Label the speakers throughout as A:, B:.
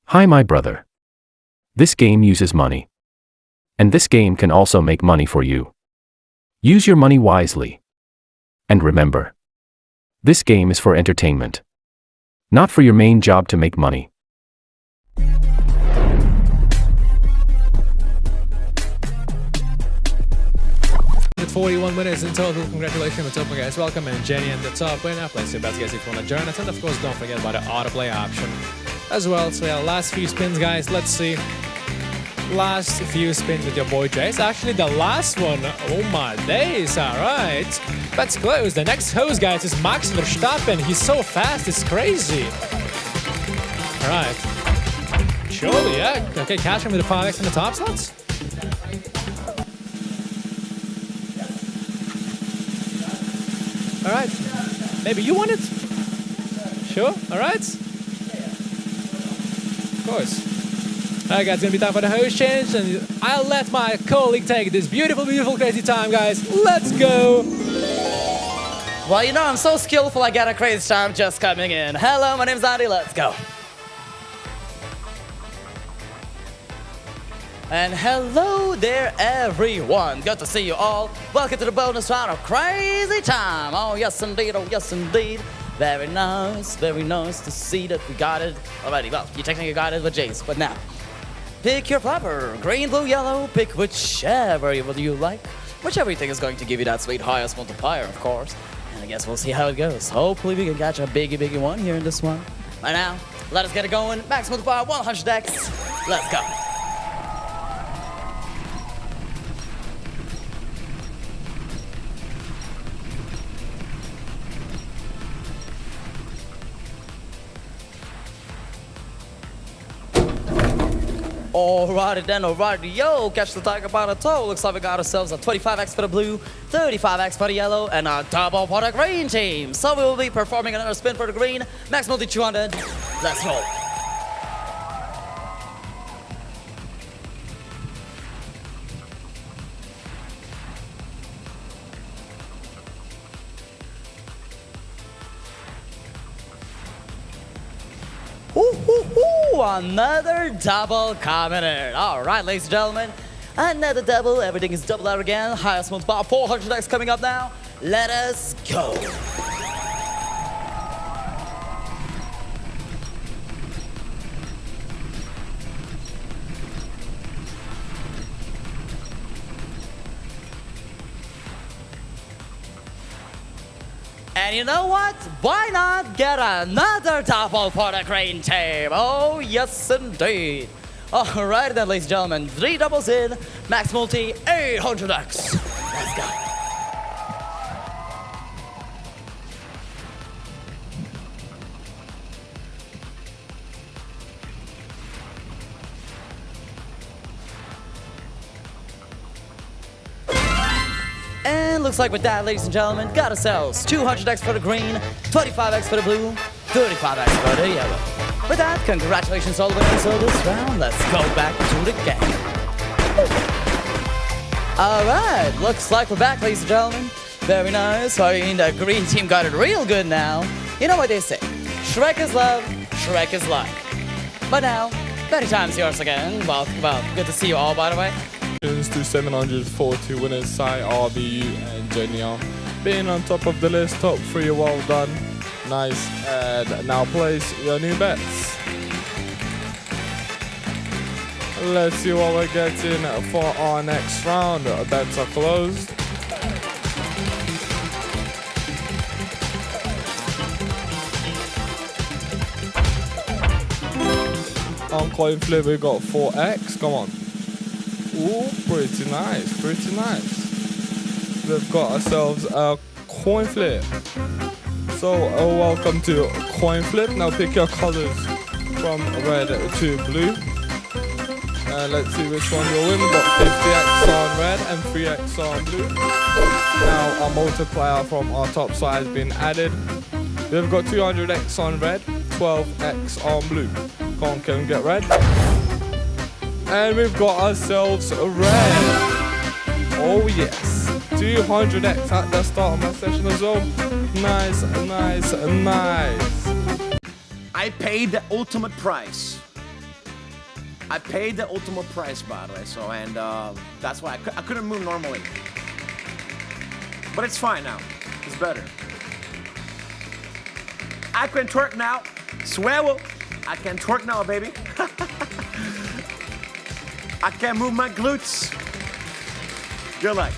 A: Hi, my brother. This game uses money. And this game can also make money for you. Use your money wisely. And remember, this game is for entertainment, not for your main job to make money.
B: With 41 winners in total, congratulations to the top guys. Welcome and Jenny and the top winner. Place your bets guys if you want to join us, and of course don't forget about the autoplay option as well. So yeah, last few spins guys, let's see. Last few spins with your boy Jace. Actually the last one, oh my days, alright. That's close. The next host guys is Max Verstappen. He's so fast, it's crazy. Alright. Surely, yeah. Okay, catch him with the 5x in the top slots. Alright. Maybe you want it? Sure, alright. Of course. Alright guys, it's gonna be time for the host change, and I'll let my colleague take this beautiful, crazy time, guys. Let's go!
C: Well, you know, I'm so skillful, I got a crazy time just coming in. Hello, my name's Andy, let's go. And hello there, everyone. Good to see you all. Welcome to the bonus round of Crazy Time. Oh, yes, indeed. Oh, yes, indeed. Very nice to see that we got it already. Well, you technically got it with Jace, but now. Pick your flopper. Green, blue, yellow. Pick whichever you like. Whichever you think is going to give you that sweet highest multiplier, of course. And I guess we'll see how it goes. Hopefully we can catch a biggie one here in this one. Right now, let us get it going. Max multiplier 100x. Let's go. Alrighty then, alrighty, yo, catch the tiger by the toe. Looks like we got ourselves a 25x for the blue, 35x for the yellow, and a double for the green team. So we will be performing another spin for the green, max multi 200. Let's roll. Another double coming in. All right, ladies and gentlemen, another double. Everything is double out again. Highest multiplier 400x coming up now. Let us go. And you know what? Why not get another double for the green team? Oh, yes, indeed. All right, then, ladies and gentlemen, 3 doubles in, max multi 800x. Let's go. And looks like with that, ladies and gentlemen, got ourselves 200x for the green, 25x for the blue, 35x for the yellow. With that, congratulations all the winners of this round. Let's go back to the game. All right, looks like we're back, ladies and gentlemen. Very nice. I mean, the green team got it real good now. You know what they say, Shrek is love, Shrek is luck. But now, many times yours again. Well, good to see you all, by the way.
D: To 740 winners, Sai, RBU, and Jenny being on top of the list. Top 3, well done. Nice. And now place your new bets. Let's see what we're getting for our next round. Bets are closed. On coin flip, we got 4x. Come on. Ooh, pretty nice, pretty nice. We've got ourselves a coin flip. So, welcome to coin flip. Now pick your colors from red to blue. Let's see which one you'll win. We've got 50x on red and 3x on blue. Now, our multiplier from our top side has been added. We've got 200x on red, 12x on blue. Come on, can we get red? And we've got ourselves a red. Oh yes, 200x at the start of my session as well. Nice, nice, nice.
E: I paid the ultimate price. I paid the ultimate price, by the way, so, and that's why I couldn't move normally. But it's fine now. It's better. I can twerk now. Swear, I can twerk now, baby. I can move my glutes. Good luck.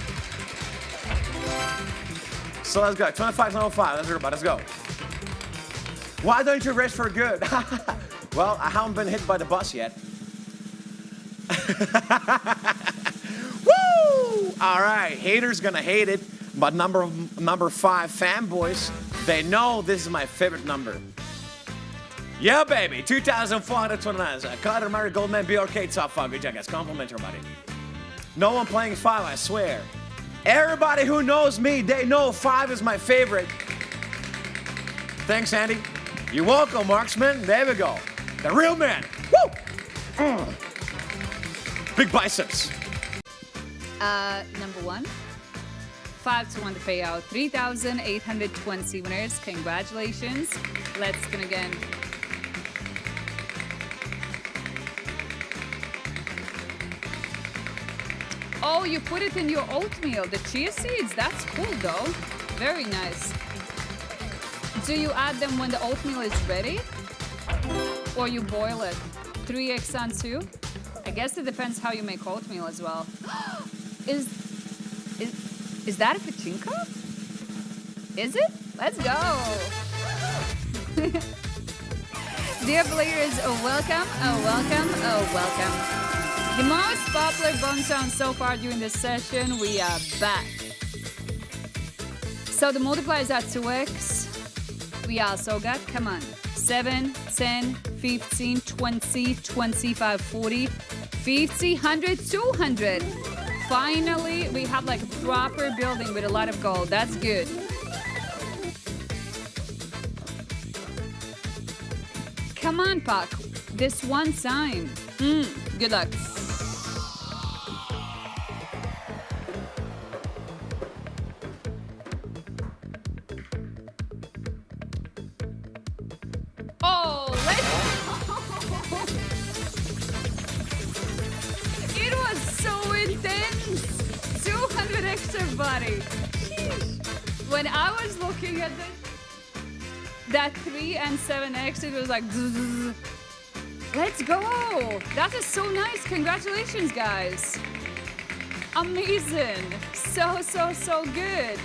E: So let's go. 25-05. Let's go. Why don't you race for good? Well, I haven't been hit by the bus yet. Woo! All right, haters gonna hate it, but number 5 fanboys, they know this is my favorite number. Yeah, baby, 2,429. Carter Murray, Goldman, BRK, top 5. Good job, guys. Compliment your buddy. No one playing 5, I swear. Everybody who knows me, they know 5 is my favorite. Thanks, Andy. You're welcome, Marksman. There we go. The real man. Woo! Big biceps.
F: Number 1. 5 to 1 the payout. 3,820 winners. Congratulations. Let's spin again. Oh, you put it in your oatmeal. The chia seeds. That's cool, though. Very nice. Do you add them when the oatmeal is ready? Or you boil it? 3x on 2? I guess it depends how you make oatmeal as well. Is that a pachinko? Is it? Let's go. Dear players, welcome, welcome. The most popular bone sound so far during this session, we are back. So the multipliers are 2x. We also got, come on, 7, 10, 15, 20, 25, 40, 50, 100, 200. Finally, we have like a proper building with a lot of gold. That's good. Come on, Puck. This one time. Good luck. Oh, let's go. It was so intense. 200 extra, buddy. Sheesh. When I was looking at that 3 and 7x, it was like, zzz. Let's go. That is so nice. Congratulations, guys. Amazing. So good.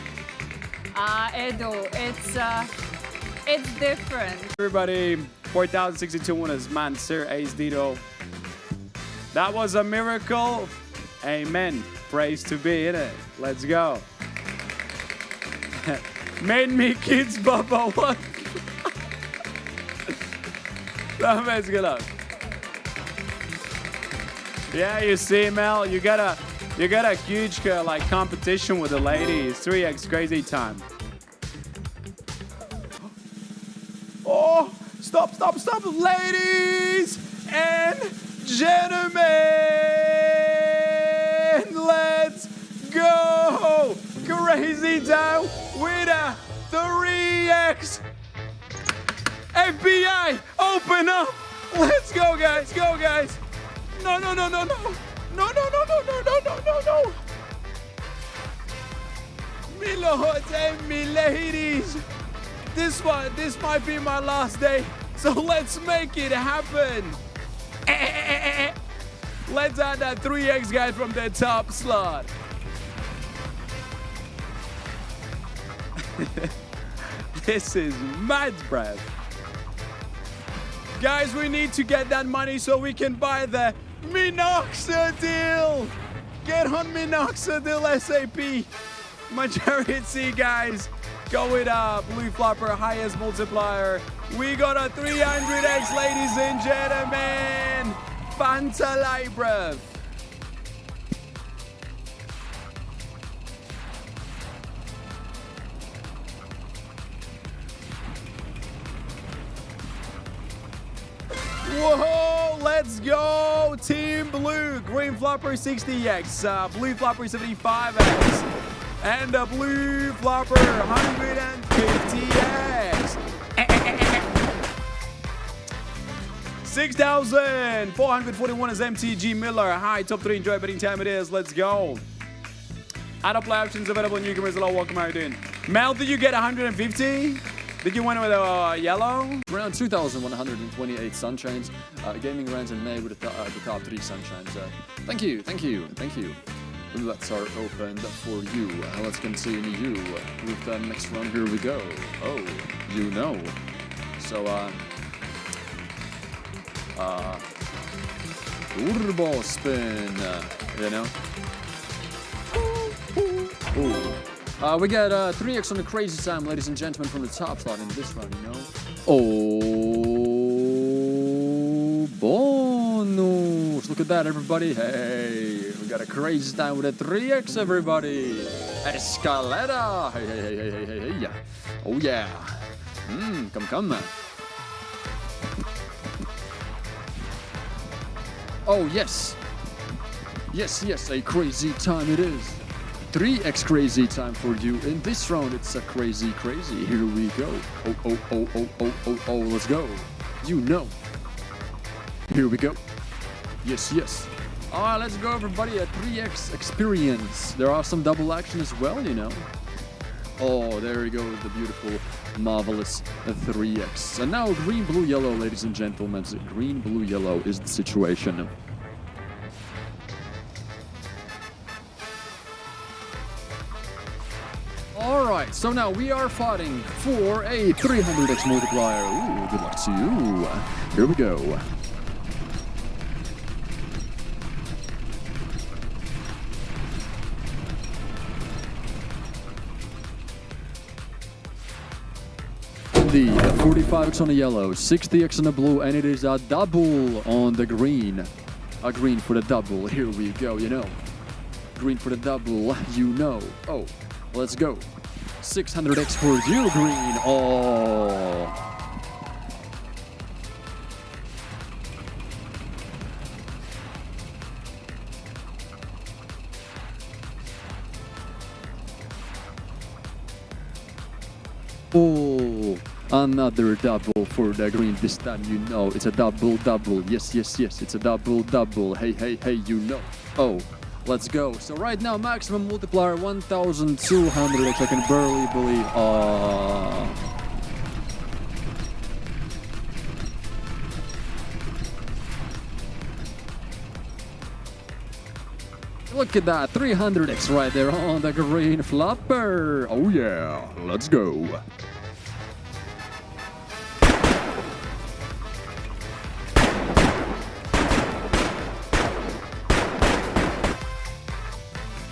F: Edo, it's different.
G: Everybody, 4,062 winners, man, Sir Ace Dito. That was a miracle. Amen. Praise to be in it. Let's go. Made me kids, Bubba. What? That man's good luck. Yeah, you see, Mel, you got a huge like competition with the ladies. 3x crazy time. Oh, stop, ladies and gentlemen, let's go. Crazy time with a 3x. FBI, open up. Let's go, guys. Go, guys. No. No. Me lords and me ladies. This might be my last day. So let's make it happen. Let's add that 3x guy from the top slot. This is mad, bruv. Guys, we need to get that money so we can buy the Minoxidil. Get on Minoxidil SAP. Majority, guys. Go with Blue Flopper, highest multiplier. We got a 300x, ladies and gentlemen. Fanta Libra. Whoa, let's go. Team Blue, Green Flopper 60x, Blue Flopper 75x, and a Blue Flopper 150x. 6,441 is MTG Miller. Hi, top 3. Enjoy betting time it is. Let's go. Auto play options available. Newcomers, hello. Welcome. How are you doing? Mel, did you get 150? Did you win with a yellow?
H: Around 2,128 sunshines. Gaming runs in May with the top 3 sunshines. Thank you. Let's are open for you. Let's continue you with the next round. Here we go. Oh, you know. So, turbo spin, you know. Ooh. We got 3x on the crazy time, ladies and gentlemen, from the top slot in this round, you know. Oh, bonus. Look at that, everybody. Hey, we got a crazy time with a 3x, everybody. Escalada. Hey. Oh, yeah. Come. Oh, yes. Yes, a crazy time it is. 3x crazy time for you. In this round, it's a crazy. Here we go. Oh, let's go. You know. Here we go. Yes. Alright, let's go, everybody. A 3x experience. There are some double action as well, you know. Oh, there we go. The beautiful, marvelous 3x. And now green, blue, yellow, ladies and gentlemen. Green, blue, yellow is the situation. Alright, so now we are fighting for a 300x multiplier. Ooh, good luck to you. Here we go. Indeed, 45x on the yellow, 60x on the blue, and it is a double on the green. A green for the double. Here we go, you know. Green for the double, you know. Oh. Let's go. 600x for you, green. Oh. Oh, another double for the green. This time, you know, it's a double. Yes, it's a double. Hey, you know. Oh. Let's go. So right now, maximum multiplier 1,200. I can barely believe. Look at that, 300x right there on the green flopper. Oh yeah, let's go.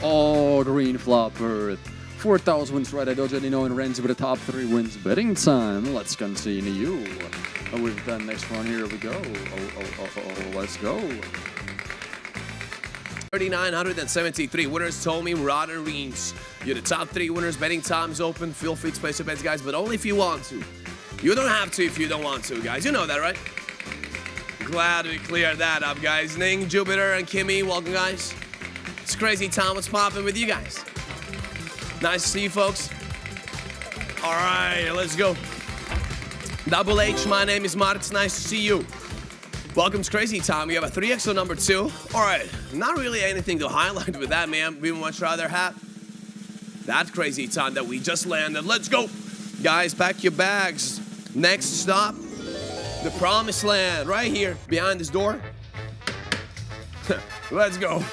H: Oh, green flopper. 4,000 wins right. I don't already know in Renzi with the top 3 wins betting time. Let's continue with the next one. Here we go. Oh, let's go.
E: 3,973 winners told me Rod and Reens. You're the top 3 winners. Betting time is open. Feel free to place your bets, guys, but only if you want to. You don't have to if you don't want to, guys. You know that, right? Glad we cleared that up, guys. Ning, Jupiter, and Kimmy, welcome, guys. It's crazy time. What's popping with you guys? Nice to see you, folks. All right, let's go. Double H, my name is Mark. It's nice to see you. Welcome to Crazy Time. We have a 3x on number 2. All right, not really anything to highlight with that, man. We would much rather have that Crazy Time that we just landed. Let's go. Guys, pack your bags. Next stop, the Promised Land, right here behind this door. Let's go.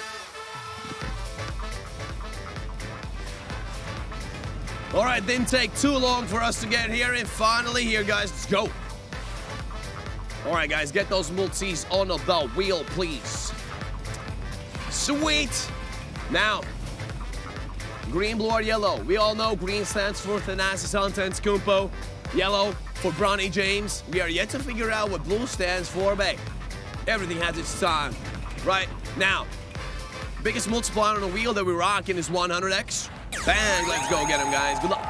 E: All right, didn't take too long for us to get here, and finally here, guys, let's go. All right, guys, get those multis on the wheel, please. Sweet. Now, green, blue, or yellow. We all know green stands for Thanasis Antetokounmpo. Yellow for Bronny James. We are yet to figure out what blue stands for, babe. Everything has its time. Right, now, biggest multiplier on the wheel that we're rocking is 100x. Bang, let's go get him, guys. Good luck.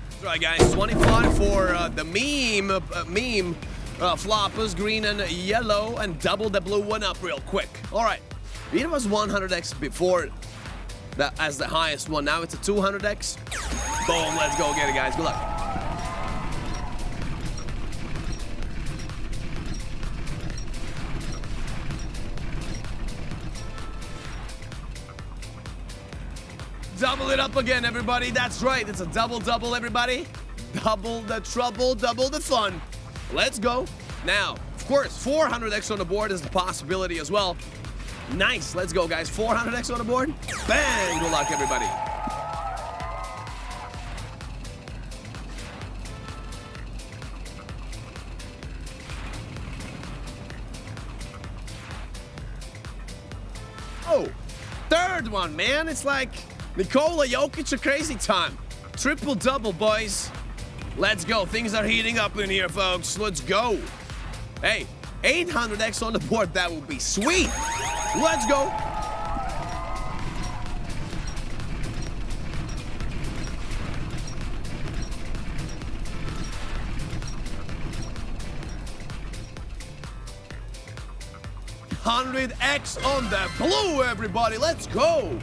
E: That's right, guys. 25 for the meme floppers, green and yellow, and double the blue one up real quick. All right, it was 100x before that as the highest one. Now it's a 200x. Boom, let's go get it, guys. Good luck. Double it up again, everybody. That's right. It's a double, everybody. Double the trouble, double the fun. Let's go. Now, of course, 400x on the board is the possibility as well. Nice. Let's go, guys. 400x on the board. Bang. Good luck, everybody. Oh, third one, man. It's like Nikola Jokic, a crazy time. Triple-double, boys. Let's go. Things are heating up in here, folks. Let's go. Hey, 800x on the board. That would be sweet. Let's go. $100x on the blue, everybody. Let's go.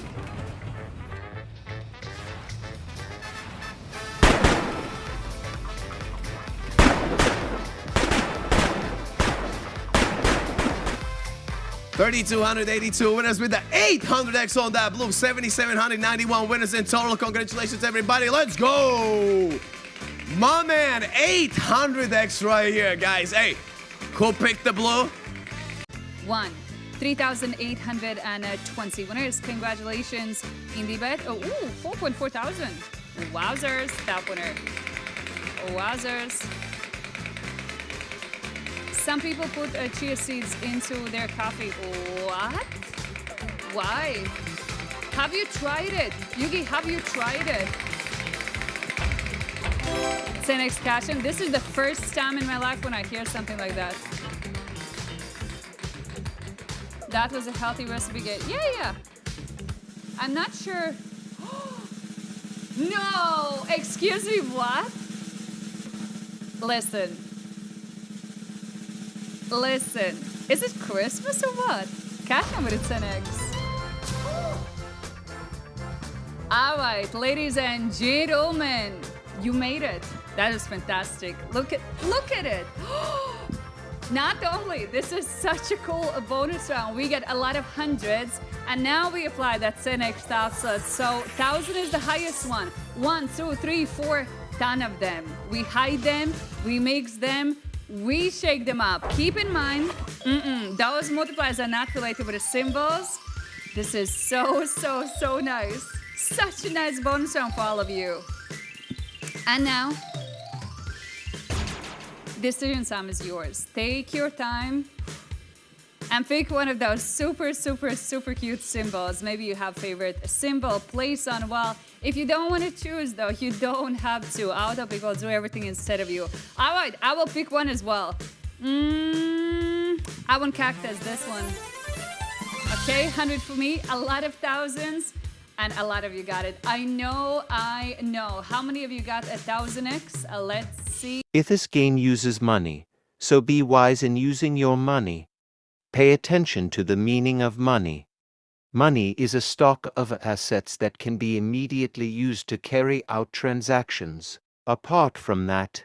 E: $3,282 winners with the 800x on that blue. 7,791 winners in total. Congratulations, everybody. Let's go. My man, 800x right here, guys. Hey, who picked the blue?
F: 3,820 winners. Congratulations in the bet. Oh, 4.4 thousand. Wowzers, top winner. Wowzers. Some people put chia seeds into their coffee. What? Why? Have you tried it? Yugi, have you tried it? Cenex Cashin. This is the first time in my life when I hear something like that. That was a healthy recipe game. Yeah. I'm not sure. No! Excuse me, what? Listen. Is it Christmas or what? Cashin with its eggs. All right, ladies and gentlemen, you made it. That is fantastic. Look at it. Not only, this is such a cool bonus round. We get a lot of hundreds, and now we apply that Cenex stuff. So 1,000 is the highest one. 1, 2, 3, 4, ton of them. We hide them, we mix them, we shake them up. Keep in mind, those multipliers are not related with the symbols. This is so nice. Such a nice bonus round for all of you. And now, decision time is yours. Take your time and pick one of those super cute symbols. Maybe you have favorite symbol, place on wall. If you don't want to choose though, you don't have to. Other people will do everything instead of you. All right, I will pick one as well. I want cactus, this one. Okay, 100 for me, a lot of thousands, and a lot of you got it. I know. How many of you got 1,000x? Let's see.
I: If this game uses money, so be wise in using your money. Pay attention to the meaning of money. Money is a stock of assets that can be immediately used to carry out transactions. Apart from that,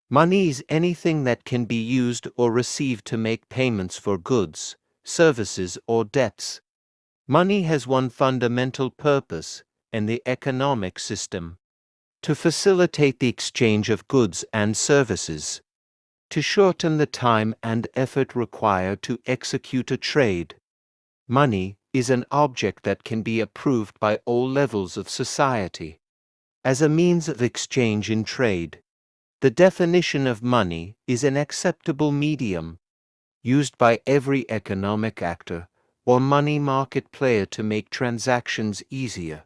I: money is anything that can be used or received to make payments for goods, services, or debts. Money has one fundamental purpose in the economic system: to facilitate the exchange of goods and services, to shorten the time and effort required to execute a trade. Money is an object that can be approved by all levels of society as a means of exchange in trade. The definition of money is an acceptable medium used by every economic actor or money market player to make transactions easier.